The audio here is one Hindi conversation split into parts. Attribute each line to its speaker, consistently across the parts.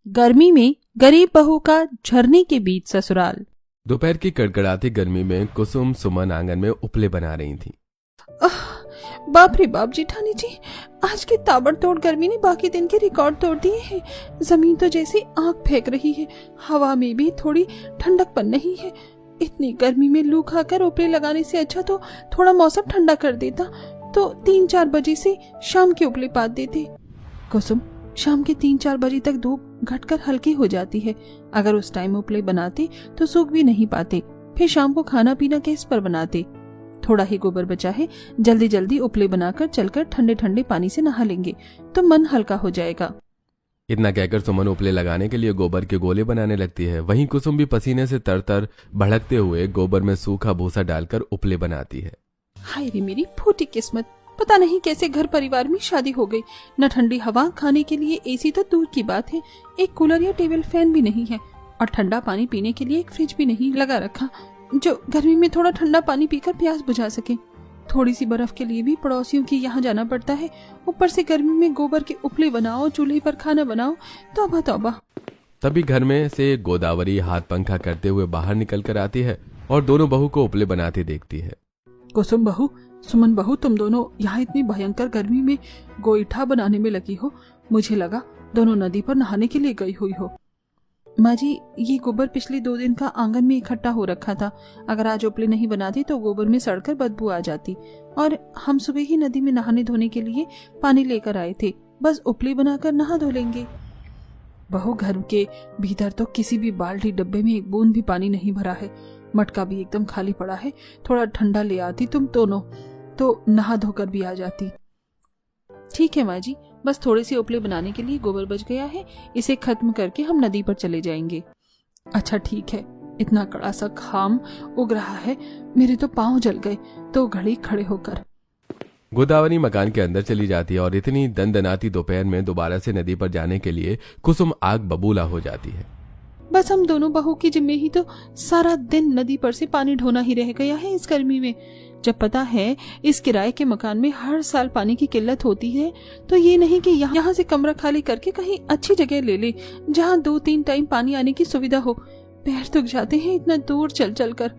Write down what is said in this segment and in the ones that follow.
Speaker 1: गर्मी में गरीब बहू का झरने के बीच ससुराल।
Speaker 2: दोपहर की कड़कड़ाती गर्मी में कुसुम सुमन आंगन में उपले बना रही थी।
Speaker 1: बाप रे बाप जेठानी जी, आज की ताबड़तोड़ गर्मी ने बाकी दिन के रिकॉर्ड तोड़ दिए हैं। जमीन तो जैसी आग फेंक रही है, हवा में भी थोड़ी ठंडकपन नहीं है। इतनी गर्मी में लू खाकर उपले लगाने से अच्छा तो थोड़ा मौसम ठंडा कर देता तो 3-4 बजे से शाम के उपले पात देते। कुसुम, शाम के 3-4 बजे तक धूप घटकर हल्की हो जाती है। अगर उस टाइम उपले बनाते तो सूख भी नहीं पाते, फिर शाम को खाना पीना किस पर बनाते। थोड़ा ही गोबर बचा है, जल्दी जल्दी उपले बनाकर चलकर ठंडे ठंडे पानी से नहा लेंगे तो मन हल्का हो जाएगा।
Speaker 2: इतना कहकर सुमन उपले लगाने के लिए गोबर के गोले बनाने लगती है। वहीं कुसुम भी पसीने से तर भड़कते हुए गोबर में सूखा भूसा डालकर उपले बनाती है।
Speaker 1: हाय रे मेरी फूटी किस्मत, पता नहीं कैसे घर परिवार में शादी हो गई। न ठंडी हवा, खाने के लिए एसी तो दूर की बात है, एक कूलर या टेबल फैन भी नहीं है, और ठंडा पानी पीने के लिए एक फ्रिज भी नहीं लगा रखा जो गर्मी में थोड़ा ठंडा पानी पीकर प्यास बुझा सके। थोड़ी सी बर्फ के लिए भी पड़ोसियों के यहाँ जाना पड़ता है। ऊपर से गर्मी में गोबर के उपले बनाओ, चूल्हे पर खाना बनाओ, तौबा तौबा।
Speaker 2: तभी घर में से गोदावरी हाथ पंखा करते हुए बाहर निकल कर आती है और दोनों बहू को उपले बनाते देखती है।
Speaker 1: कुसुम बहू, सुमन बहू, तुम दोनों यहाँ इतनी भयंकर गर्मी में गोईठा बनाने में लगी हो। मुझे लगा दोनों नदी पर नहाने के लिए गई हुई हो। माँ जी, ये गोबर पिछले 2 दिन का आंगन में इकट्ठा हो रखा था। अगर आज उपले नहीं बनाती तो गोबर में सड़कर बदबू आ जाती, और हम सुबह ही नदी में नहाने धोने के लिए पानी लेकर आए थे। बस उपले बनाकर नहा धो लेंगे। बहू, घर के भीतर तो किसी भी बाल्टी डब्बे में एक बूंद भी पानी नहीं भरा है। मटका भी एकदम खाली पड़ा है। थोड़ा ठंडा ले आती तुम दोनों तो नहा धोकर भी आ जाती। ठीक है माँ जी, बस थोड़े से उपले बनाने के लिए गोबर बच गया है, इसे खत्म करके हम नदी पर चले जाएंगे। अच्छा ठीक है, इतना कड़ा सा घाम उग रहा है, मेरे तो पांव जल गए तो घड़ी खड़े होकर।
Speaker 2: गोदावरी मकान के अंदर चली जाती है और इतनी दनदनाती दोपहर में दोबारा से नदी पर जाने के लिए कुसुम आग बबूला हो जाती है।
Speaker 1: बस हम दोनों बहू की जिम्मे ही तो सारा दिन नदी पर से पानी ढोना ही रह गया है इस गर्मी में। जब पता है इस किराए के मकान में हर साल पानी की किल्लत होती है, तो ये नहीं कि यहाँ से कमरा खाली करके कहीं अच्छी जगह ले ले जहाँ 2-3 टाइम पानी आने की सुविधा हो। पैर दुख जाते हैं इतना दूर चल चल कर।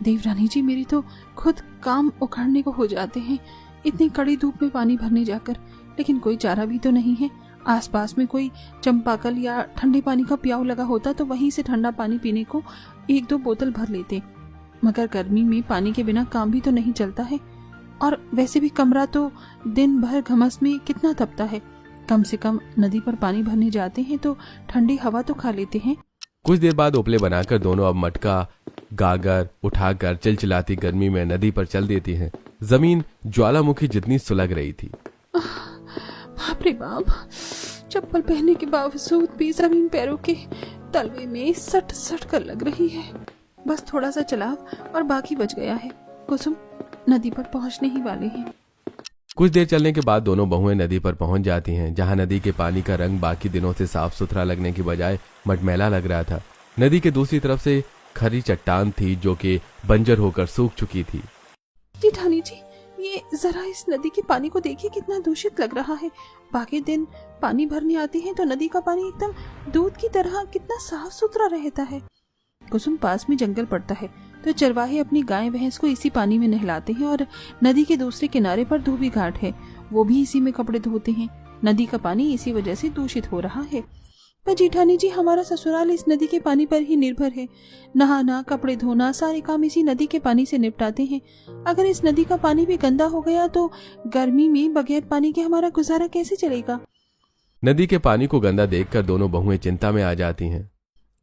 Speaker 1: देवरानी जी, मेरी तो खुद काम उखड़ने को हो जाते हैं इतनी कड़ी धूप में पानी भरने जाकर, लेकिन कोई चारा भी तो नहीं है। आसपास में कोई चंपाकल या ठंडे पानी का प्याऊ लगा होता तो वहीं से ठंडा पानी पीने को 1-2 बोतल भर लेते, मगर गर्मी में पानी के बिना काम भी तो नहीं चलता है। और वैसे भी कमरा तो दिन भर घमस में कितना तपता है। कम से कम नदी पर पानी भरने जाते हैं तो ठंडी हवा तो खा लेते हैं।
Speaker 2: कुछ देर बाद उपले बनाकर दोनों अब मटका गागर उठाकर चिलचिलाती गर्मी में नदी पर चल देती हैं। जमीन ज्वालामुखी जितनी सुलग रही थी।
Speaker 1: बाप रे बाप, चप्पल पहनने के बावजूद भी जमीन पैरों के तलवे में सट सट कर लग रही है। बस थोड़ा सा चलाव और बाकी बच गया है। कुसुम, नदी पर पहुंचने ही वाले हैं।
Speaker 2: कुछ देर चलने के बाद दोनों बहुएं नदी पर पहुंच जाती हैं, जहां नदी के पानी का रंग बाकी दिनों से साफ सुथरा लगने की बजाय मटमैला लग रहा था। नदी के दूसरी तरफ से खरी चट्टान थी जो कि बंजर होकर सूख चुकी थी।
Speaker 1: जेठानी जी, ये जरा इस नदी के पानी को देखिए, कितना दूषित लग रहा है। बाकी दिन पानी भरने आती है तो नदी का पानी एकदम दूध की तरह कितना साफ सुथरा रहता है। कुसुम, पास में जंगल पड़ता है तो चरवाहे अपनी गाय भैंस को इसी पानी में नहलाते हैं, और नदी के दूसरे किनारे पर धोबी घाट है, वो भी इसी में कपड़े धोते हैं। नदी का पानी इसी वजह से दूषित हो रहा है। पर जेठानी जी, हमारा ससुराल इस नदी के पानी पर ही निर्भर है। नहाना, कपड़े धोना, सारे काम इसी नदी के पानी से निपटाते हैं। अगर इस नदी का पानी भी गंदा हो गया तो गर्मी में बगैर पानी के हमारा गुजारा कैसे चलेगा।
Speaker 2: नदी के पानी को गंदा देखकर दोनों बहुएं चिंता में आ जाती हैं।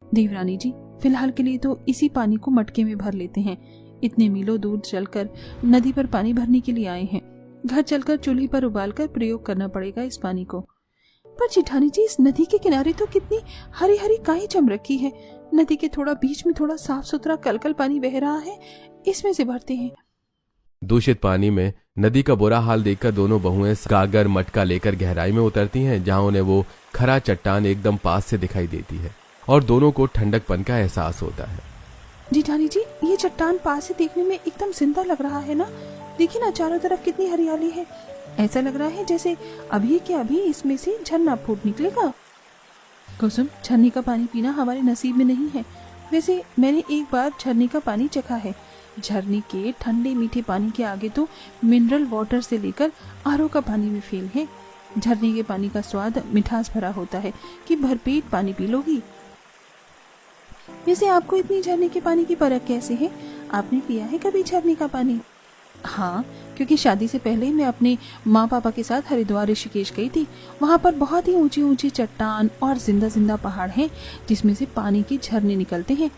Speaker 1: देवरानी जी, फिलहाल के लिए तो इसी पानी को मटके में भर लेते हैं। इतने मीलों दूर चलकर नदी पर पानी भरने के लिए आए हैं। घर चलकर चूल्हे पर उबालकर प्रयोग करना पड़ेगा इस पानी को। पर जेठानी जी, इस नदी के किनारे तो कितनी हरी हरी गायें जम रखी है। नदी के थोड़ा बीच में थोड़ा साफ सुथरा कलकल पानी बह रहा है, इसमें से भरते हैं।
Speaker 2: दूषित पानी में नदी का बुरा हाल देखकर दोनों बहुएं गागर मटका लेकर गहराई में उतरती हैं, जहां उन्हें वो खरा चट्टान एकदम पास से दिखाई देती है और दोनों को ठंडकपन का एहसास होता है।
Speaker 1: जेठानी जी, ये चट्टान पास से देखने में एकदम जिंदा लग रहा है ना। देखिए ना, चारों तरफ कितनी हरियाली है। ऐसा लग रहा है जैसे अभी के अभी इसमें से झरना फूट निकलेगा। कुसुम, झरने का पानी पीना हमारे नसीब में नहीं है। वैसे मैंने एक बार झरने का पानी चखा है। झरने के ठंडे मीठे पानी के आगे तो मिनरल वाटर से लेकर आरओ का पानी भी फेल है। झरने के पानी का स्वाद मिठास भरा होता है कि भरपेट पानी पी लोगी। वैसे आपको इतनी झरने के पानी की परख कैसे है? आपने पिया है कभी झरने का पानी? हाँ, क्योंकि शादी से पहले मैं अपने माँ पापा के साथ हरिद्वार ऋषिकेश गई थी। वहाँ पर बहुत ही ऊंची ऊंची चट्टान और जिंदा जिंदा पहाड़ हैं जिसमें से पानी के झरने निकलते हैं।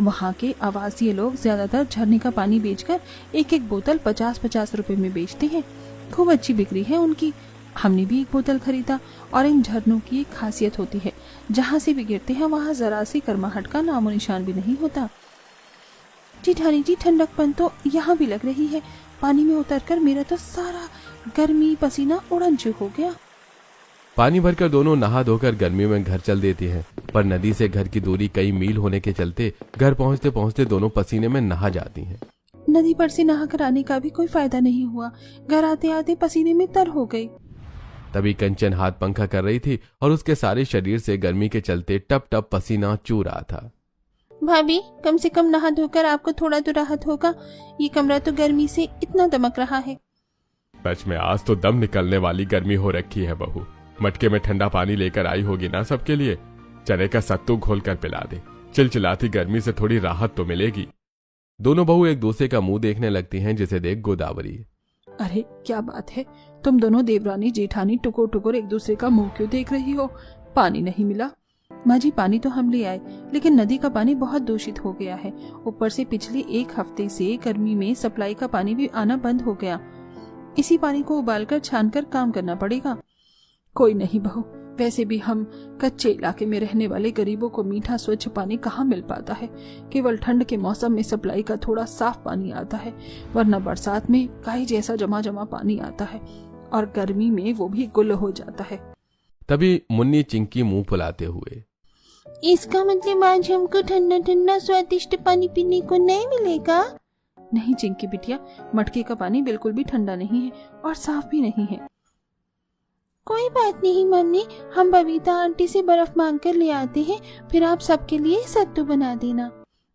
Speaker 1: वहाँ के आवासीय लोग ज्यादातर झरने का पानी बेचकर एक एक बोतल 50-50 रुपए में बेचते हैं। खूब अच्छी बिक्री है उनकी। हमने भी एक बोतल खरीदा। और इन झरनों की एक खासियत होती है, जहाँ से भी गिरते हैं वहाँ जरा सी गर्माहट का नामो निशान भी नहीं होता। जेठानी जी, ठंडकपन तो यहाँ भी लग रही है। पानी में उतरकर मेरा तो सारा गर्मी पसीना उड़न हो गया।
Speaker 2: पानी भरकर दोनों नहा धोकर गर्मी में घर चल देती हैं, पर नदी से घर की दूरी कई मील होने के चलते घर पहुंचते पहुंचते दोनों पसीने में नहा जाती हैं।
Speaker 1: नदी पर से नहा कर आने का भी कोई फायदा नहीं हुआ। घर आते आते पसीने में तर हो गई।
Speaker 2: तभी कंचन हाथ पंखा कर रही थी और उसके सारे शरीर से गर्मी के चलते टप टप पसीना चू रहा था।
Speaker 1: भाभी, कम से कम नहा धोकर आपको थोड़ा तो राहत होगा। ये कमरा तो गर्मी से इतना दमक रहा है।
Speaker 2: सच में आज तो दम निकलने वाली गर्मी हो रखी है बहू। मटके में ठंडा पानी लेकर आई होगी ना सबके लिए। चने का सत्तू घोल कर पिला दे। चिलचिलाती गर्मी से थोड़ी राहत तो मिलेगी। दोनों बहू एक दूसरे का मुंह देखने लगती हैं जिसे देख गोदावरी।
Speaker 1: अरे क्या बात है, तुम दोनों देवरानी जेठानी टुकुर टुकुर एक दूसरे का मुंह क्यों देख रही हो? पानी नहीं मिला? माँ जी, पानी तो हम ले आए, लेकिन नदी का पानी बहुत दूषित हो गया है। ऊपर से पिछले एक हफ्ते से गर्मी में सप्लाई का पानी भी आना बंद हो गया। इसी पानी को उबालकर छानकर काम करना पड़ेगा। कोई नहीं बहू, वैसे भी हम कच्चे इलाके में रहने वाले गरीबों को मीठा स्वच्छ पानी कहाँ मिल पाता है। केवल ठंड के मौसम में सप्लाई का थोड़ा साफ पानी आता है, वरना बरसात में काई जैसा जमा जमा पानी आता है और गर्मी में वो भी गुल हो जाता है।
Speaker 2: तभी मुन्नी चिंकी मुंह फुलाते हुए,
Speaker 1: इसका मतलब आज हमको ठंडा ठंडा स्वादिष्ट पानी पीने को नहीं मिलेगा? नहीं चिंकी बिटिया, मटके का पानी बिल्कुल भी ठंडा नहीं है और साफ भी नहीं है। कोई बात नहीं मम्मी, हम बबीता आंटी से बर्फ मांग कर ले आते हैं, फिर आप सबके लिए सत्तू बना देना।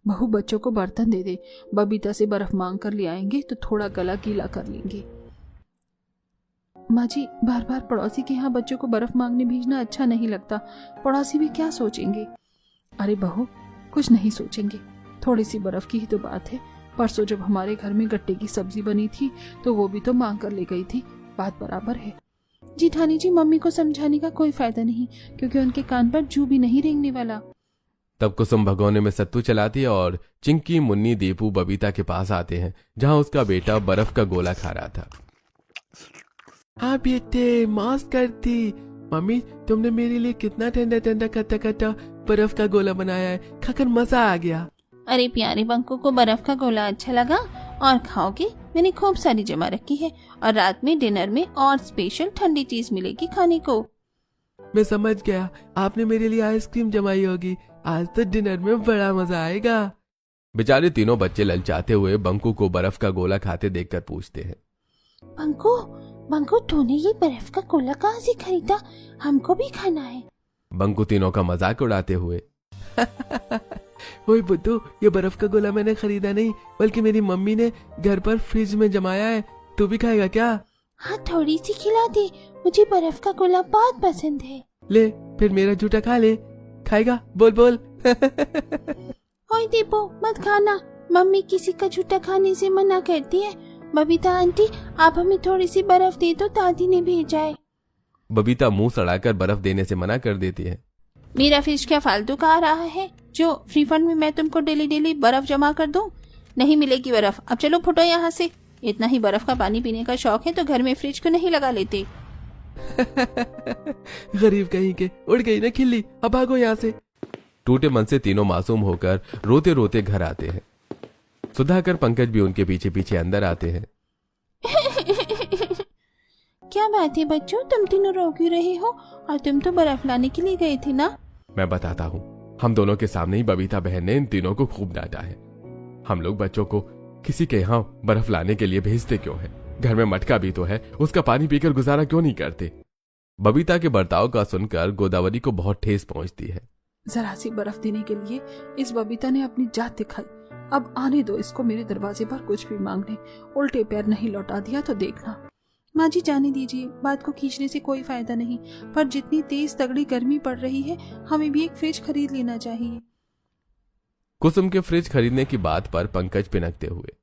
Speaker 1: बहू, बच्चों को बर्तन दे दे। बबीता से बर्फ मांग कर ले आएंगे तो थोड़ा गला गीला कर लेंगे। माँ जी, बार बार पड़ोसी के यहाँ बच्चों को बर्फ मांगने भेजना अच्छा नहीं लगता। पड़ोसी भी क्या सोचेंगे? अरे बहू, कुछ नहीं सोचेंगे। थोड़ी सी बर्फ की ही तो बात है। परसों जब हमारे घर में गट्टे की सब्जी बनी थी तो वो भी तो मांग कर ले गई थी। बात बराबर है। जेठानी जी, मम्मी को समझाने का कोई फायदा नहीं, क्योंकि उनके कान पर जू भी नहीं रेंगने वाला।
Speaker 2: तब कुसुम भगोने में सत्तू चलाती है और चिंकी, मुन्नी, दीपू बबीता के पास आते हैं जहाँ उसका बेटा बर्फ का गोला खा रहा था। हाँ बेटे, माफ करती। मम्मी, तुमने मेरे लिए कितना ठंडा ठंडा खट्टा खट्टा बर्फ का गोला बनाया है, खाकर मजा आ गया।
Speaker 1: अरे प्यारे बंकू को बर्फ का गोला अच्छा लगा? और खाओगे? मैंने खूब सारी जमा रखी है और रात में डिनर में और स्पेशल ठंडी चीज मिलेगी खाने को।
Speaker 2: मैं समझ गया, आपने मेरे लिए आइसक्रीम जमाई होगी। आज तो डिनर में बड़ा मजा आएगा। बेचारे तीनों बच्चे ललचाते हुए बंकू को बर्फ का गोला खाते देखकर पूछते हैं,
Speaker 1: बंकू, बंकू, तूने ये बर्फ का गोला कहाँ से खरीदा? हमको भी खाना है।
Speaker 2: बंकू तीनों का मजाक उड़ाते हुए, ओए बुद्धू, ये बर्फ का गोला मैंने खरीदा नहीं, बल्कि मेरी मम्मी ने घर पर फ्रिज में जमाया है। तू भी खाएगा क्या?
Speaker 1: हाँ, थोड़ी सी खिला दे, मुझे बर्फ का गोला बहुत पसंद है।
Speaker 2: ले, फिर मेरा जूठा खा ले। खाएगा? बोल बोल।
Speaker 1: ओए दीपू, मत खाना, मम्मी किसी का जूठा खाने से मना करती है। बबीता आंटी, आप हमें थोड़ी सी बर्फ दे दो, दादी ने भेजा है।
Speaker 2: बबीता मुंह सड़ाकर बर्फ देने से मना कर देती है।
Speaker 1: मेरा फ्रिज क्या फालतू का आ रहा है जो फ्री फंड में मैं तुमको डेली डेली बर्फ जमा कर दूं? नहीं मिलेगी बर्फ। अब चलो फुटो यहाँ से। इतना ही बर्फ का पानी पीने का शौक है तो घर में फ्रिज को नहीं लगा लेते।
Speaker 2: गरीब कहीं के, उड़ गई ना खिल्ली, अब भागो यहाँ से। टूटे मन से तीनों मासूम होकर रोते रोते घर आते हैं। सुधाकर, पंकज भी उनके पीछे पीछे अंदर आते हैं।
Speaker 1: क्या बात है बच्चों, तुम तीनों रो क्यों रहे हो? और तुम तो बर्फ लाने के लिए गए थे ना?
Speaker 2: मैं बताता हूँ। हम दोनों के सामने ही बबीता बहन ने इन तीनों को खूब डांटा है। हम लोग बच्चों को किसी के यहाँ बर्फ लाने के लिए भेजते क्यों है? घर में मटका भी तो है, उसका पानी पीकर गुजारा क्यों नहीं करते? बबीता के बर्ताव का सुनकर गोदावरी को बहुत ठेस पहुंचती है।
Speaker 1: जरा सी बर्फ देने के लिए इस बबीता ने अपनी जात दिखाई। अब आने दो इसको मेरे दरवाजे पर कुछ भी मांगने। उल्टे पैर नहीं लौटा दिया तो देखना।
Speaker 3: माँ जी जाने दीजिए, बात को खींचने से कोई फायदा नहीं, पर जितनी तेज तगड़ी गर्मी पड़ रही है हमें भी एक फ्रिज खरीद लेना चाहिए।
Speaker 2: कुसुम के फ्रिज खरीदने की बात पर पंकज पिनकते हुए,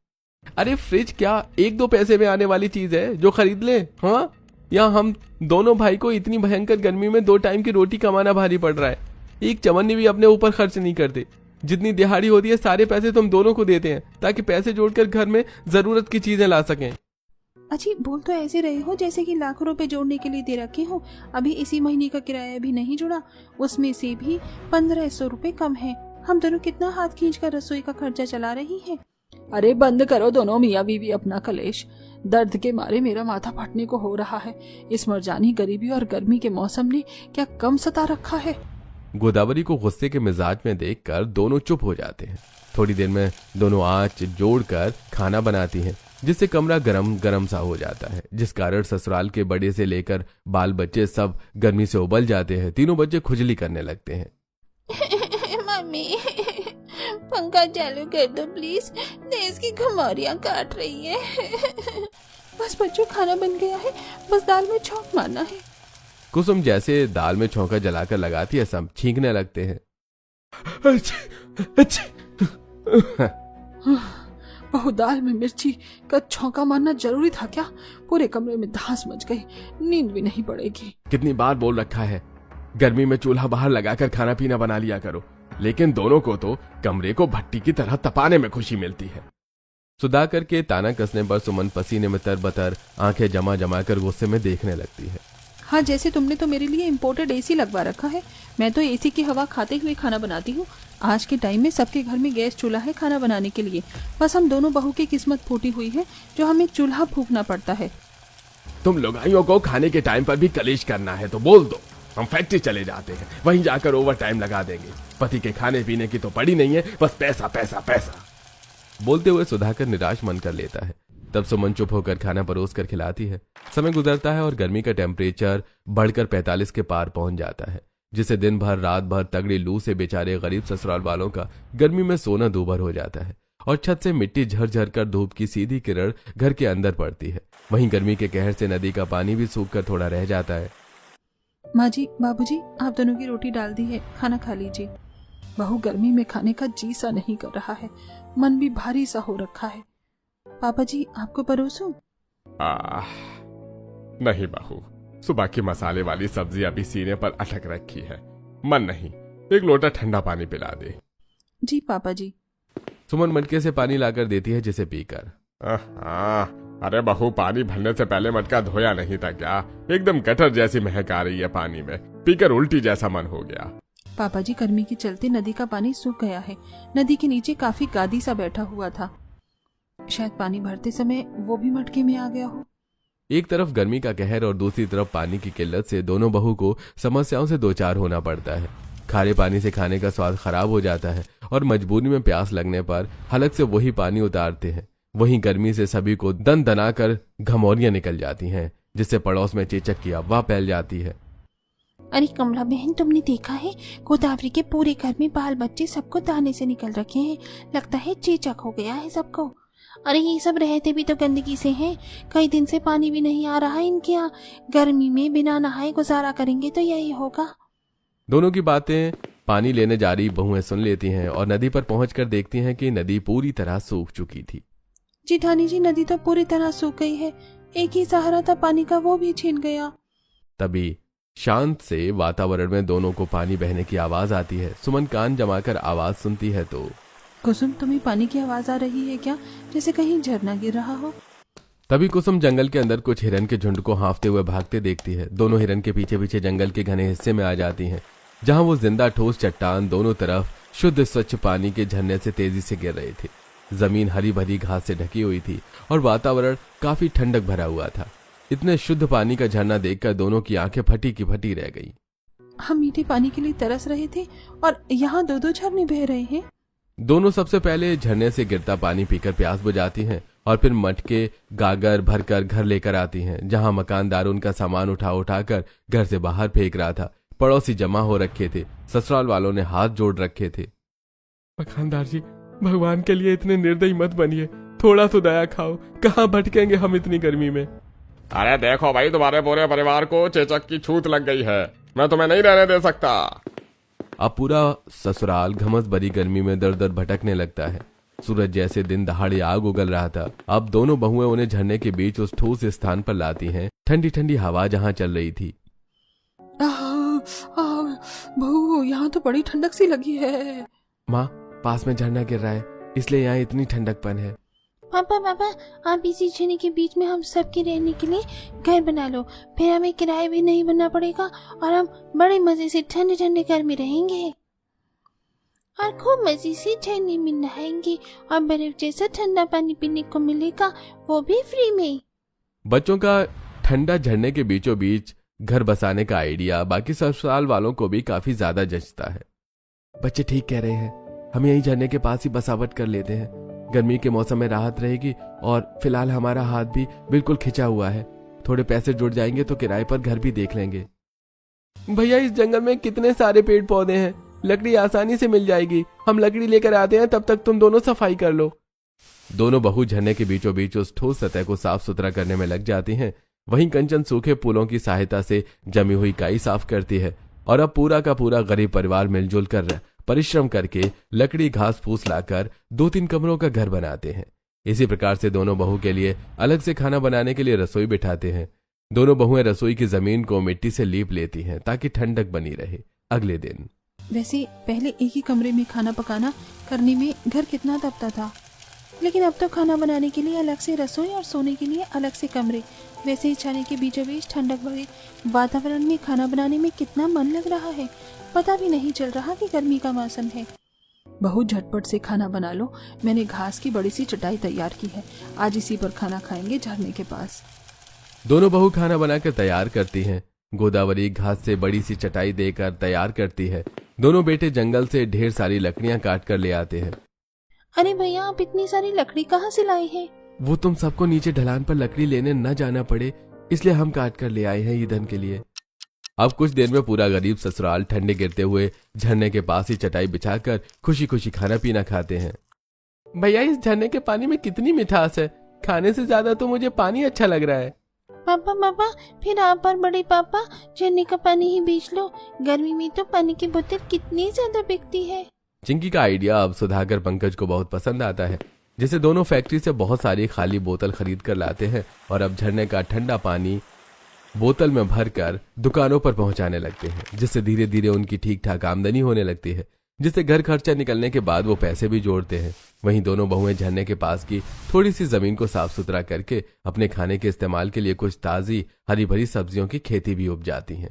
Speaker 2: अरे फ्रिज क्या 1-2 पैसे में आने वाली चीज है जो खरीद ले? हाँ, या हम दोनों भाई को इतनी भयंकर गर्मी में 2 टाइम की रोटी कमाना भारी पड़ रहा है। एक चवन्नी भी अपने ऊपर खर्च नहीं करते। जितनी दिहाड़ी होती है सारे पैसे तुम दोनों को देते हैं ताकि पैसे जोड़कर घर में जरूरत की चीजें ला सकें।
Speaker 3: अजी बोल तो ऐसे रहे हो जैसे कि लाखों रुपए जोड़ने के लिए दे रखे हो। अभी इसी महीने का किराया भी नहीं जुड़ा, उसमें से भी 1500 रुपए कम है। हम दोनों कितना हाथ खींचकर रसोई का खर्चा चला रही है।
Speaker 1: अरे बंद करो दोनों मियाँ बीवी अपना कलेश। दर्द के मारे मेरा माथा फटने को हो रहा है। इस मरजानी गरीबी और गर्मी के मौसम ने क्या कम सता रखा है।
Speaker 2: गोदावरी को गुस्से के मिजाज में देखकर दोनों चुप हो जाते हैं। थोड़ी देर में दोनों आंच जोड़कर खाना बनाती हैं, जिससे कमरा गरम गरम सा हो जाता है, जिस कारण ससुराल के बड़े से लेकर बाल बच्चे सब गर्मी से उबल जाते हैं। तीनों बच्चे खुजली करने लगते हैं।
Speaker 3: मम्मी पंखा चालू कर दो प्लीज, देश की घमौरियां काट रही है। बस बच्चों खाना बन गया है, बस दाल में छौंक मारना है।
Speaker 2: कुसुम जैसे दाल में छौंका जलाकर लगाती है, सब छींकने लगते हैं।
Speaker 1: बहु दाल में मिर्ची का छौंका मारना जरूरी था क्या? पूरे कमरे में धांस मच गई, नींद भी नहीं पड़ेगी।
Speaker 2: कितनी बार बोल रखा है गर्मी में चूल्हा बाहर लगाकर खाना पीना बना लिया करो, लेकिन दोनों को तो कमरे को भट्टी की तरह तपाने में खुशी मिलती है। सुधाकर के ताना कसने पर सुमन पसीने में तरबतर आंखें जमा जमा कर गुस्से में देखने लगती है।
Speaker 3: हाँ, जैसे तुमने तो मेरे लिए इम्पोर्टेड एसी लगवा रखा है। मैं तो एसी की हवा खाते हुए खाना बनाती हूँ। आज के टाइम में सबके घर में गैस चूल्हा है खाना बनाने के लिए। बस हम दोनों बहू की किस्मत फूटी हुई है जो हमें चूल्हा फूकना पड़ता है।
Speaker 2: तुम लुगाइयों को खाने के टाइम पर भी कलेश करना है तो बोल दो, हम फैक्ट्री चले जाते हैं, वहीं जाकर ओवर टाइम लगा देंगे। पति के खाने पीने की तो पड़ी नहीं है, बस पैसा पैसा पैसा। बोलते हुए सुधाकर निराश मन कर लेता है। तब सुमन चुप होकर खाना परोस कर खिलाती है। समय गुजरता है और गर्मी का टेम्परेचर बढ़कर 45 के पार पहुंच जाता है, जिसे दिन भर रात भर तगड़ी लू से बेचारे गरीब ससुराल वालों का गर्मी में सोना दूभर हो जाता है और छत से मिट्टी झरझर कर धूप की सीधी किरण घर के अंदर पड़ती है। वहीं गर्मी के कहर से नदी का पानी भी सूख कर थोड़ा रह जाता है।
Speaker 3: माँ जी, बाबूजी, आप दोनों की रोटी डाल दी है, खाना खा लीजिए।
Speaker 1: बहू गर्मी में खाने का जी सा नहीं कर रहा है, मन भी भारी सा हो रखा है।
Speaker 3: पापा जी आपको परोसूं?
Speaker 4: नहीं बहू, सुबह की मसाले वाली सब्जी अभी सीने पर अटक रखी है, मन नहीं। एक लोटा ठंडा पानी पिला दे।
Speaker 3: जी पापा जी।
Speaker 2: सुमन मटके से पानी लाकर देती है, जिसे पीकर
Speaker 4: अरे बहू, पानी भरने से पहले मटका धोया नहीं था क्या? एकदम गटर जैसी महक आ रही है पानी में, पीकर उल्टी जैसा मन हो गया।
Speaker 3: पापा जी गर्मी के चलते नदी का पानी सूख गया है। नदी के नीचे काफी गादी सा बैठा हुआ था, शायद पानी भरते समय वो भी मटके में आ गया हो।
Speaker 2: एक तरफ गर्मी का कहर और दूसरी तरफ पानी की किल्लत से दोनों बहू को समस्याओं से दो चार होना पड़ता है। खारे पानी से खाने का स्वाद खराब हो जाता है और मजबूरी में प्यास लगने पर हलक से वही पानी उतारते हैं। वहीं गर्मी से सभी को दन दनाकर घमौरियां निकल जाती हैं, जिससे पड़ोस में चेचक की अफवाह फैल जाती है।
Speaker 3: अरे कमला बहन, तुमने देखा है गोदावरी के पूरे घर में बाल बच्चे सबको दाने से निकल रखे हैं। लगता है चेचक हो गया है सबको। अरे ये सब रहते भी तो गंदगी से हैं। कई दिन से पानी भी नहीं आ रहा है इनके यहाँ। गर्मी में बिना नहाए गुजारा करेंगे तो यही होगा।
Speaker 2: दोनों की बातें पानी लेने जा रही बहुएं सुन लेती हैं और नदी पर पहुंचकर देखती हैं कि नदी पूरी तरह सूख चुकी थी।
Speaker 3: जेठानी जी, नदी तो पूरी तरह सूख गई है। एक ही सहारा था पानी का, वो भी छीन गया।
Speaker 2: तभी शांत से वातावरण में दोनों को पानी बहने की आवाज आती है। सुमन कान जमाकर आवाज सुनती है तो
Speaker 3: कुसुम, तुम्हें पानी की आवाज आ रही है क्या? जैसे कहीं झरना गिर रहा हो।
Speaker 2: तभी कुसुम जंगल के अंदर कुछ हिरन के झुंड को हाँफते हुए भागते देखती है। दोनों हिरन के पीछे पीछे जंगल के घने हिस्से में आ जाती हैं, जहां वो जिंदा ठोस चट्टान दोनों तरफ शुद्ध स्वच्छ पानी के झरने से तेजी से गिर रहे थे। जमीन हरी भरी घास से ढकी हुई थी और वातावरण काफी ठंडक भरा हुआ था। इतने शुद्ध पानी का झरना देखकर दोनों की आंखें फटी की फटी रह गई।
Speaker 3: हम मीठे पानी के लिए तरस रहे थे और यहाँ दो दो झरने बह रहे हैं।
Speaker 2: दोनों सबसे पहले झरने से गिरता पानी पीकर प्यास बुझाती हैं और फिर मटके गागर भरकर घर लेकर आती हैं, जहां मकानदार उनका सामान उठा उठाकर घर से बाहर फेंक रहा था। पड़ोसी जमा हो रखे थे, ससुराल वालों ने हाथ जोड़ रखे थे। मकानदार जी, भगवान के लिए इतने निर्दयी मत बनिए, थोड़ा तो दया खाओ, कहाँ भटकेंगे हम इतनी गर्मी में।
Speaker 4: अरे देखो भाई, तुम्हारे पूरे परिवार को चेचक की छूत लग गई है, मैं तुम्हें नहीं रहने दे सकता।
Speaker 2: अब पूरा ससुराल घमस भरी गर्मी में दर दर भटकने लगता है। सूरज जैसे दिन दहाड़े आग उगल रहा था। अब दोनों बहुएं उन्हें झरने के बीच उस ठोस स्थान पर लाती हैं, ठंडी ठंडी हवा जहां चल रही थी।
Speaker 1: बहू, यहाँ तो बड़ी ठंडक सी लगी है।
Speaker 2: माँ, पास में झरना गिर रहा है, इसलिए यहाँ इतनी ठंडकपन है।
Speaker 3: पापा पापा, आप इसी झरने के बीच में हम सबके रहने के लिए घर बना लो, फिर हमें किराया भी नहीं भरना पड़ेगा और हम बड़े मजे से ठंडे ठंडे घर में रहेंगे और खूब मजे से झरने में नहाएंगे और बर्फ जैसा ठंडा पानी पीने को मिलेगा, वो भी फ्री में।
Speaker 2: बच्चों का ठंडा झरने के बीचों बीच घर बसाने का आइडिया बाकी ससुराल वालों को भी काफी ज्यादा जचता है। बच्चे ठीक कह रहे हैं, हम यही झरने के पास ही बसावट कर लेते हैं, गर्मी के मौसम में राहत रहेगी और फिलहाल हमारा हाथ भी बिल्कुल खिंचा हुआ है, थोड़े पैसे जुड़ जाएंगे तो किराए पर घर भी देख लेंगे। भैया, इस जंगल में कितने सारे पेड़ पौधे हैं, लकड़ी आसानी से मिल जाएगी, हम लकड़ी लेकर आते हैं, तब तक तुम दोनों सफाई कर लो। दोनों बहू झरने के बीचों बीच उस ठोस सतह को साफ सुथरा करने में लग जाती हैं। वहीं कंचन सूखे फूलों की सहायता से जमी हुई काई साफ करती है और अब पूरा का पूरा गरीब परिवार मिलजुल कर परिश्रम करके लकड़ी घास फूस लाकर 2-3 कमरों का घर बनाते हैं। इसी प्रकार से दोनों बहू के लिए अलग से खाना बनाने के लिए रसोई बिठाते हैं। दोनों बहुएं रसोई की जमीन को मिट्टी से लीप लेती हैं ताकि ठंडक बनी रहे। अगले दिन
Speaker 1: वैसे पहले एक ही कमरे में खाना पकाना करने में घर कितना तपता था, लेकिन अब तो खाना बनाने के लिए अलग से रसोई और सोने के लिए अलग से कमरे। वैसे ही छाने के बीचों बीच ठंडक भरे वातावरण में खाना बनाने में कितना मन लग रहा है, पता भी नहीं चल रहा कि गर्मी का मौसम है। बहुत झटपट से खाना बना लो, मैंने घास की बड़ी सी चटाई तैयार की है, आज इसी पर खाना खाएंगे झरने के पास।
Speaker 2: दोनों बहू खाना बनाकर तैयार करती हैं। गोदावरी घास से बड़ी सी चटाई देकर तैयार करती है। दोनों बेटे जंगल से ढेर सारी लकड़ियां काट कर ले आते हैं।
Speaker 3: अरे भैया, आप इतनी सारी लकड़ी कहाँ से लाए हैं?
Speaker 2: वो तुम सबको नीचे ढलान पर लकड़ी लेने न जाना पड़े, इसलिए हम काट कर ले आए हैं ईंधन के लिए। अब कुछ देर में पूरा गरीब ससुराल ठंडे गिरते हुए झरने के पास ही चटाई बिछाकर खुशी खुशी खाना पीना खाते हैं। भैया, इस झरने के पानी में कितनी मिठास है, खाने से ज्यादा तो मुझे पानी अच्छा लग रहा है।
Speaker 3: पापा, फिर आप और बड़े पापा झरने का पानी ही बेच लो, गर्मी में तो पानी की बोतल कितनी ज्यादा बिकती है।
Speaker 2: चिंकी का आइडिया अब सुधाकर पंकज को बहुत पसंद आता है, जिसे दोनों फैक्ट्री से बहुत सारी खाली बोतल खरीद कर लाते हैं और अब झरने का ठंडा पानी बोतल में भरकर दुकानों पर पहुंचाने लगते हैं, जिससे धीरे धीरे उनकी ठीक ठाक आमदनी होने लगती है, जिससे घर खर्चा निकलने के बाद वो पैसे भी जोड़ते हैं। वहीं दोनों बहुएं झरने के पास की थोड़ी सी जमीन को साफ सुथरा करके अपने खाने के इस्तेमाल के लिए कुछ ताजी हरी भरी सब्जियों की खेती भी उपजाती हैं।